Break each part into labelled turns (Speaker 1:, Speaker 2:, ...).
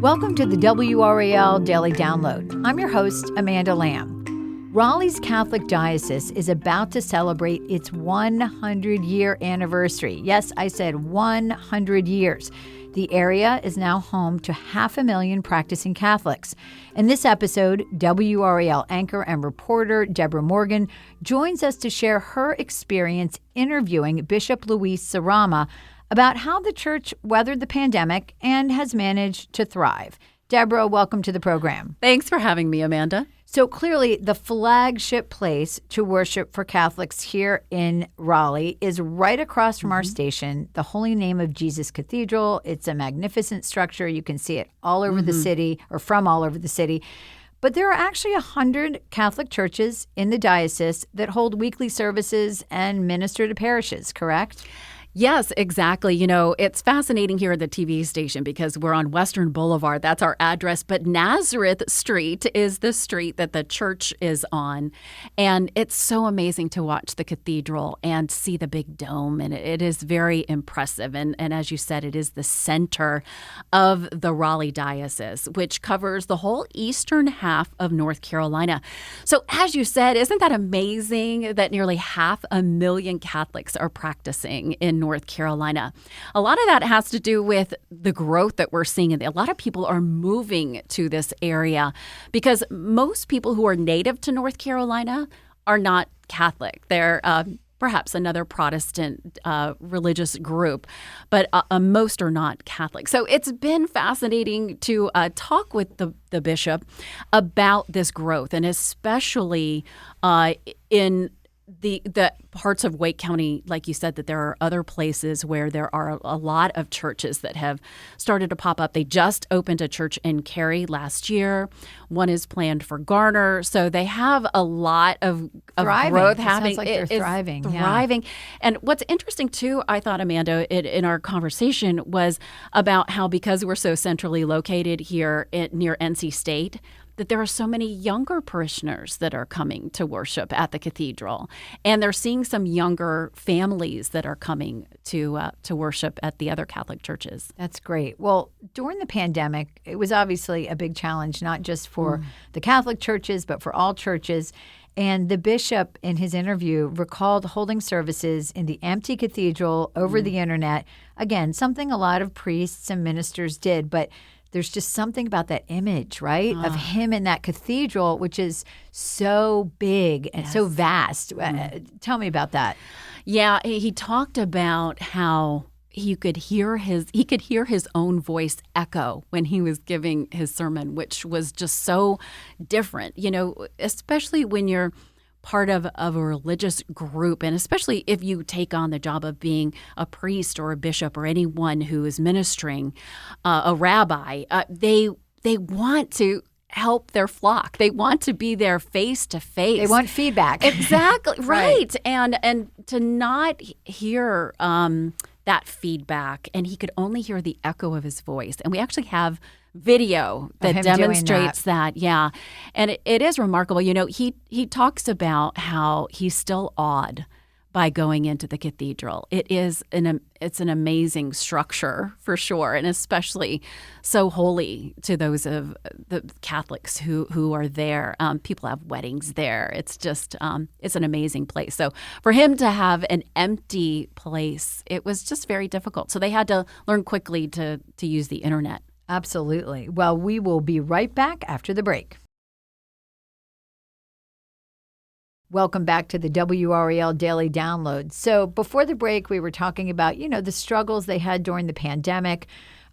Speaker 1: Welcome to the WRAL Daily Download. I'm your host, Amanda Lamb. Raleigh's Catholic Diocese is about to celebrate its 100-year anniversary. Yes, I said 100 years. The area is now home to 500,000 practicing Catholics. In this episode, WRAL anchor and reporter Debra Morgan joins us to share her experience interviewing Bishop Luis Zarama about how the church weathered the pandemic and has managed to thrive. Debra, welcome to the program.
Speaker 2: Thanks for having me, Amanda.
Speaker 1: So clearly, the flagship place to worship for Catholics here in Raleigh is right across from our station, the Holy Name of Jesus Cathedral. It's a magnificent structure. You can see it all over the city, or from all over the city. But there are actually 100 Catholic churches in the diocese that hold weekly services and minister to parishes, correct?
Speaker 2: Yes, exactly. You know, it's fascinating here at the TV station because we're on Western Boulevard. That's our address. But Nazareth Street is the street that the church is on. And it's so amazing to watch the cathedral and see the big dome. And it is very impressive. And as you said, it is the center of the Raleigh Diocese, which covers the whole eastern half of North Carolina. So as you said, isn't that amazing that nearly 500,000 Catholics are practicing in North Carolina? A lot of that has to do with the growth that we're seeing. A lot of people are moving to this area because most people who are native to North Carolina are not Catholic. They're perhaps another Protestant religious group, but most are not Catholic. So it's been fascinating to talk with the bishop about this growth, and especially in the parts of Wake County, like you said, that there are other places where there are a lot of churches that have started to pop up. They just opened a church in Cary last year. One is planned for Garner. So they have a lot of growth happening.
Speaker 1: Sounds like they're thriving.
Speaker 2: Thriving. Yeah. And what's interesting, too, I thought, Amanda, in our conversation was about how because we're so centrally located here near NC State, that there are so many younger parishioners that are coming to worship at the cathedral. And they're seeing some younger families that are coming to worship at the other Catholic churches.
Speaker 1: That's great. Well, during the pandemic, it was obviously a big challenge, not just for the Catholic churches, but for all churches. And the bishop, in his interview, recalled holding services in the empty cathedral over the internet. Again, something a lot of priests and ministers did, but there's just something about that image, right, of him in that cathedral, which is so big and so vast. Tell me about that.
Speaker 2: Yeah, he talked about how he could hear his own voice echo when he was giving his sermon, which was just so different, you know, especially when you're part of a religious group, and especially if you take on the job of being a priest or a bishop or anyone who is ministering, a rabbi, they want to help their flock. They want to be there face to face.
Speaker 1: They want feedback.
Speaker 2: Exactly. Right. And to not hear that feedback, and he could only hear the echo of his voice. And we actually have video that demonstrates that. Yeah. And it is remarkable. You know, he talks about how he's still awed by going into the cathedral. It's an amazing structure for sure, and especially so holy to those of the Catholics who are there. People have weddings there. It's just it's an amazing place. So for him to have an empty place, it was just very difficult. So they had to learn quickly to use the internet.
Speaker 1: Absolutely. Well, we will be right back after the break. Welcome back to the WRAL Daily Download. So before the break, we were talking about, you know, the struggles they had during the pandemic,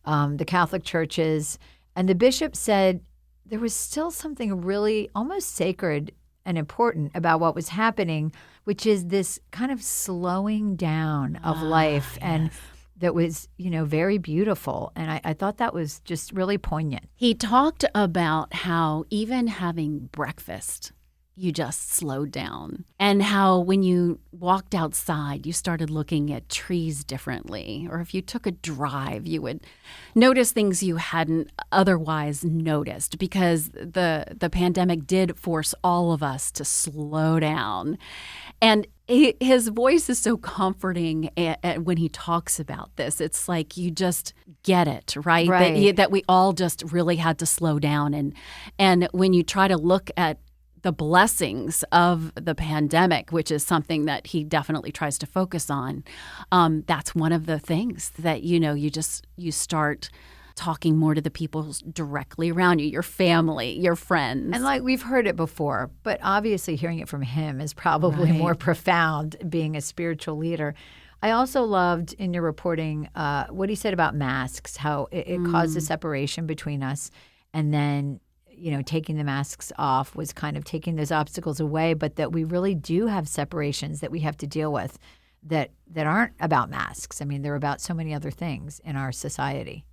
Speaker 1: the Catholic churches, and the bishop said there was still something really almost sacred and important about what was happening, which is this kind of slowing down of life. And that was, you know, very beautiful. And I thought that was just really poignant.
Speaker 2: He talked about how even having breakfast, you just slowed down. And how when you walked outside, you started looking at trees differently. Or if you took a drive, you would notice things you hadn't otherwise noticed, because the pandemic did force all of us to slow down. And his voice is so comforting when he talks about this. It's like you just get it, right?
Speaker 1: Right.
Speaker 2: That we all just really had to slow down. And when you try to look at the blessings of the pandemic, which is something that he definitely tries to focus on, that's one of the things that, you start talking more to the people directly around you, your family, your friends.
Speaker 1: And like we've heard it before, but obviously hearing it from him is probably
Speaker 2: Right.
Speaker 1: more profound, being a spiritual leader. I also loved in your reporting what he said about masks, how it caused a separation between us. And then, taking the masks off was kind of taking those obstacles away, but that we really do have separations that we have to deal with that aren't about masks. I mean, they're about so many other things in our society.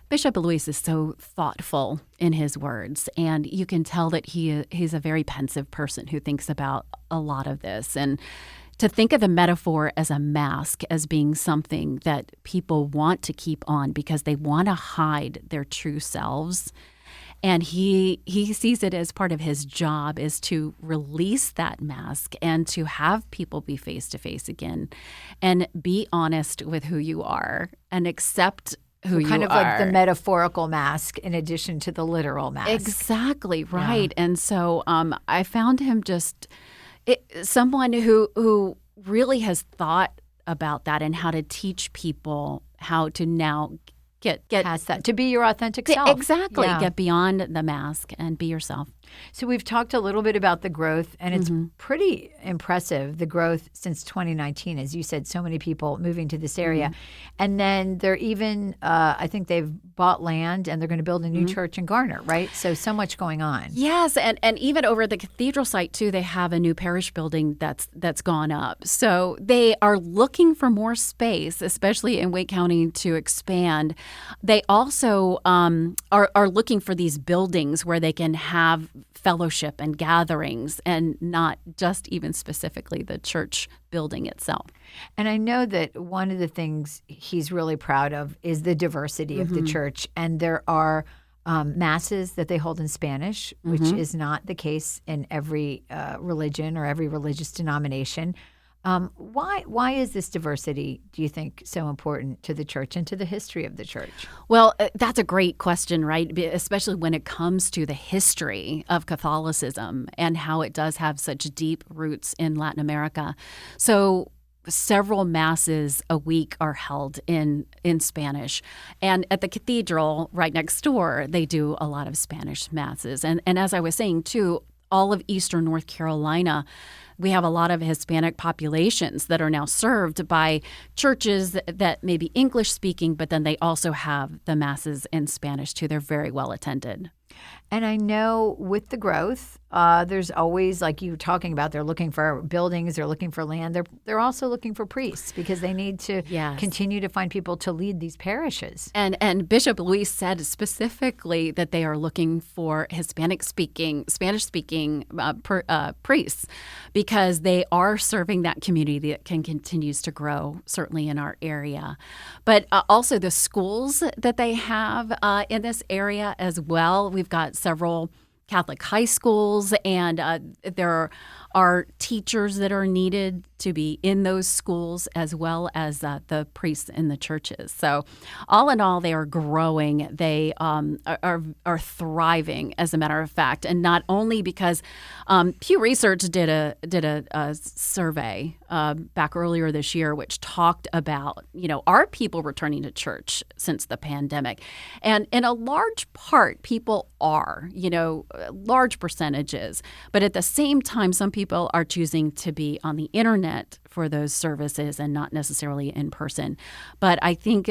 Speaker 2: Bishop Luis is so thoughtful in his words, and you can tell that he's a very pensive person who thinks about a lot of this. And to think of the metaphor as a mask as being something that people want to keep on because they want to hide their true selves. And he sees it as part of his job is to release that mask and to have people be face to face again and be honest with who you are and accept who you are.
Speaker 1: Kind of like the metaphorical mask in addition to the literal mask.
Speaker 2: Exactly, right. Yeah. And so I found him just someone who really has thought about that and how to teach people how to now get
Speaker 1: past that, to be your authentic self.
Speaker 2: Exactly. Yeah. Get beyond the mask and be yourself.
Speaker 1: So we've talked a little bit about the growth, and it's pretty impressive, the growth since 2019. As you said, so many people moving to this area. And then they're even, I think they've bought land and they're going to build a new church in Garner, right? So much going on.
Speaker 2: Yes, and even over at the cathedral site, too, they have a new parish building that's gone up. So they are looking for more space, especially in Wake County, to expand. They also are looking for these buildings where they can have fellowship and gatherings and not just even specifically the church building itself.
Speaker 1: And I know that one of the things he's really proud of is the diversity of the church. And there are masses that they hold in Spanish, which is not the case in every religion or every religious denomination. Why is this diversity, do you think, so important to the church and to the history of the church?
Speaker 2: Well, that's a great question, right? Especially when it comes to the history of Catholicism and how it does have such deep roots in Latin America. So several masses a week are held in Spanish. And at the cathedral right next door, they do a lot of Spanish masses. And as I was saying, too, all of eastern North Carolina, we have a lot of Hispanic populations that are now served by churches that may be English speaking, but then they also have the masses in Spanish too. They're very well attended.
Speaker 1: And I know with the growth, there's always, like you were talking about, they're looking for buildings, they're looking for land. They're also looking for priests because they need to continue to find people to lead these parishes.
Speaker 2: And Bishop Luis said specifically that they are looking for Spanish-speaking priests because they are serving that community that continues to grow, certainly in our area. But also the schools that they have in this area as well. We've got several Catholic high schools, and there are teachers that are needed to be in those schools as well as the priests in the churches. So all in all, they are growing. They are thriving, as a matter of fact, and not only because Pew Research did a survey back earlier this year, which talked about, are people returning to church since the pandemic? And in a large part, people are, large percentages. But at the same time, some people are choosing to be on the internet for those services and not necessarily in person. But I think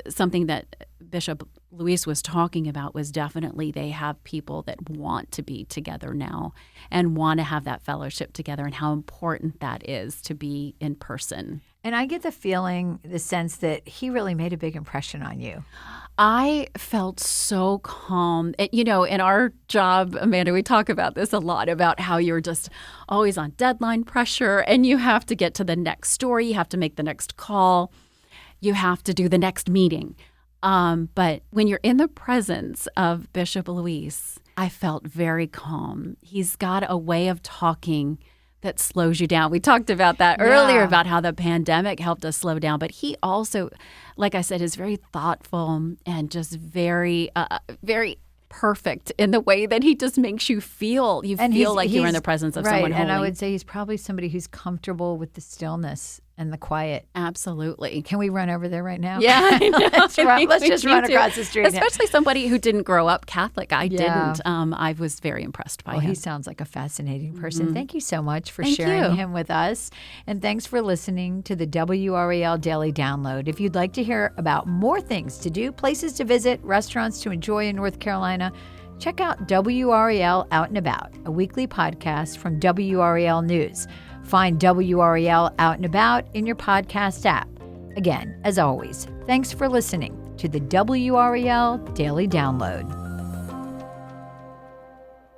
Speaker 2: something that Bishop Luis was talking about was definitely they have people that want to be together now and want to have that fellowship together and how important that is to be in person.
Speaker 1: And I get the sense that he really made a big impression on you.
Speaker 2: I felt so calm. In our job, Amanda, we talk about this a lot, about how you're just always on deadline pressure and you have to get to the next story. You have to make the next call. You have to do the next meeting. But when you're in the presence of Bishop Luis, I felt very calm. He's got a way of talking that slows you down. We talked about that earlier, about how the pandemic helped us slow down. But he also, like I said, is very thoughtful and just very, very perfect in the way that he just makes you feel. You feel like you're in the presence of someone holy.
Speaker 1: And I would say he's probably somebody who's comfortable with the stillness and the quiet.
Speaker 2: Absolutely.
Speaker 1: Can we run over there right now?
Speaker 2: Yeah, I know.
Speaker 1: Let's just run across the street.
Speaker 2: Especially somebody who didn't grow up Catholic. I didn't. I was very impressed by him.
Speaker 1: He sounds like a fascinating person. Thank you so much for sharing him with us. And thanks for listening to the WRAL Daily Download. If you'd like to hear about more things to do, places to visit, restaurants to enjoy in North Carolina, check out WRAL Out and About, a weekly podcast from WRAL News. Find WRAL Out and About in your podcast app. Again, as always, thanks for listening to the WRAL Daily Download.